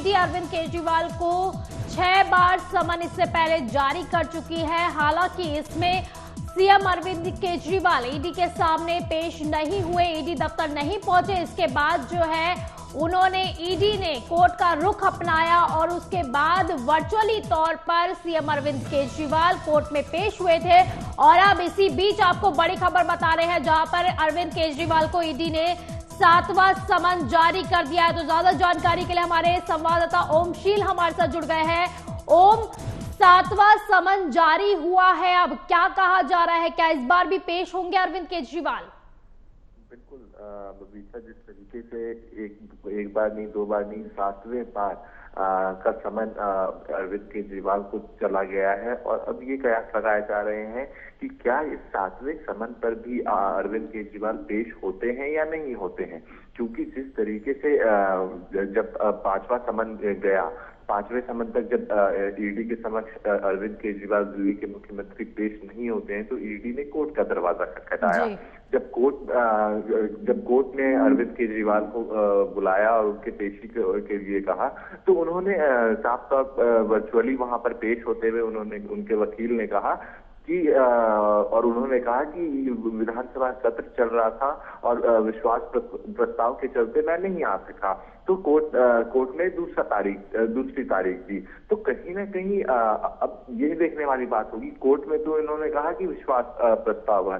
ED Arvind Kejriwal को 6 बार समन इससे पहले जारी कर चुकी है। हालांकि इसमें सीएम अरविंद केजरीवाल ईडी के सामने पेश नहीं हुए, ईडी दफ्तर नहीं पहुंचे। इसके बाद जो है उन्होंने ईडी ने कोर्ट का रुख अपनाया और उसके बाद वर्चुअली तौर पर सीएम अरविंद केजरीवाल कोर्ट में पेश हुए थे। और अब इसी बीच आपको बड़ी खबर बता रहे हैं, जहां पर अरविंद केजरीवाल को ईडी ने 7वां समन जारी कर दिया है। तो ज्यादा जानकारी के लिए हमारे संवाददाता ओमशील हमारे साथ जुड़ गए हैं। ओम, 7वां समन जारी हुआ है, अब क्या कहा जा रहा है? क्या इस बार भी पेश होंगे अरविंद केजरीवाल? बिल्कुल बबीता, जिस तरीके से एक बार नहीं, 2 बार नहीं, 7वें बार का समन अरविंद केजरीवाल को चला गया है। और अब ये कयास लगाए जा रहे हैं कि क्या इस 7वें समन पर भी अरविंद केजरीवाल पेश होते हैं या नहीं होते हैं, क्योंकि जिस तरीके से जब 5वां समन गया, 5वें समन तक जब ईडी के समक्ष अरविंद केजरीवाल दिल्ली के मुख्यमंत्री पेश नहीं होते हैं तो ईडी ने कोर्ट का दरवाजा खटखटाया। जब कोर्ट ने अरविंद केजरीवाल को बुलाया और उनके पेशी के लिए कहा, तो उन्होंने साफ तौर वर्चुअली वहां पर पेश होते हुए उनके वकील ने कहा कि और उन्होंने कहा कि विधानसभा सत्र चल रहा था और विश्वास प्रस्ताव के चलते मैं नहीं आ सका। तो कोर्ट ने दूसरी तारीख दी। तो कहीं ना कहीं अब ये देखने वाली बात होगी, कोर्ट में तो इन्होंने कहा कि विश्वास प्रस्ताव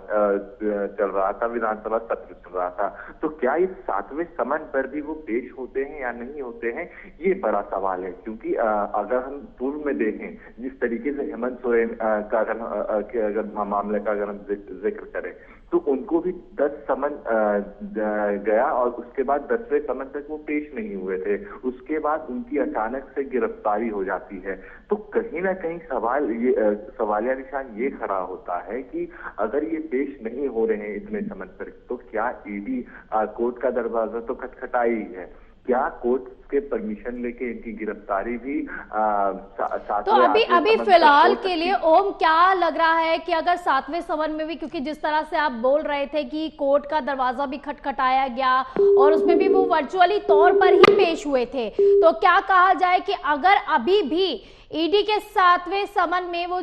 चल रहा था, विधानसभा सत्र चल रहा था, तो क्या इस 7वें समन पर भी वो पेश होते हैं या नहीं होते हैं, ये बड़ा सवाल है। क्योंकि अगर हम पूर्व में देखें, जिस तरीके से हेमंत सोरेन का अगर मामले का अगर हम जिक्र करें, तो उनको भी 10 समन गया और उसके बाद 10वें समन तक वो पेश नहीं हुए थे। उसके बाद उनकी अचानक से गिरफ्तारी हो जाती है। तो कहीं ना कहीं सवालिया निशान ये खड़ा होता है कि अगर ये पेश नहीं हो रहे हैं इतने समन पर, तो क्या ईडी कोर्ट का दरवाजा तो खटखटा ही है, क्या कोर्ट के परमिशन लेके इनकी गिरफ्तारी भी तो अभी फिलहाल के लिए ओम क्या लग रहा है कि अगर 7वें समन में भी, क्योंकि जिस तरह से आप बोल रहे थे कि कोर्ट का दरवाजा भी खटखटाया गया और उसमें भी वो वर्चुअली तौर पर ही पेश हुए थे, तो क्या कहा जाए कि अगर अभी भी ईडी के 7वें समन में वो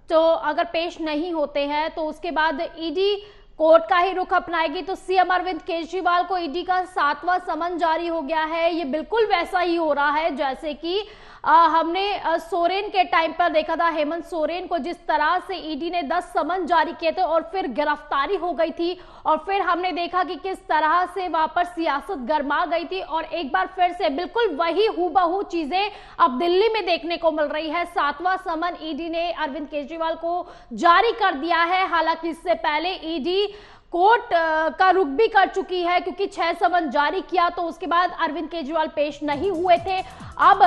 तो अगर पेश नहीं होते हैं तो उसके बाद ईडी कोर्ट का ही रुख अपनाएगी, तो सीएम अरविंद केजरीवाल को ईडी का 7वां समन जारी हो गया है। ये बिल्कुल वैसा ही हो रहा है जैसे कि हमने सोरेन के टाइम पर देखा था। हेमंत सोरेन को जिस तरह से ईडी ने 10 समन जारी किए थे और फिर गिरफ्तारी हो गई थी, और फिर हमने देखा कि किस तरह से वहां पर सियासत गरमा गई थी, और एक बार फिर से बिल्कुल वही हूबहू चीजें अब दिल्ली में देखने को मिल रही है। 7वां समन ईडी ने अरविंद केजरीवाल को जारी कर दिया है। हालांकि इससे पहले ईडी कोर्ट का रुख भी कर चुकी है, क्योंकि 6 समन जारी किया तो उसके बाद अरविंद केजरीवाल पेश नहीं हुए थे। अब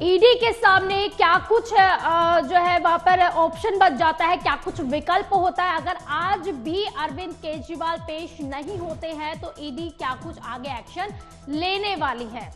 ईडी के सामने क्या कुछ जो है वहां पर ऑप्शन बच जाता है, क्या कुछ विकल्प होता है? अगर आज भी अरविंद केजरीवाल पेश नहीं होते हैं तो ईडी क्या कुछ आगे एक्शन लेने वाली है?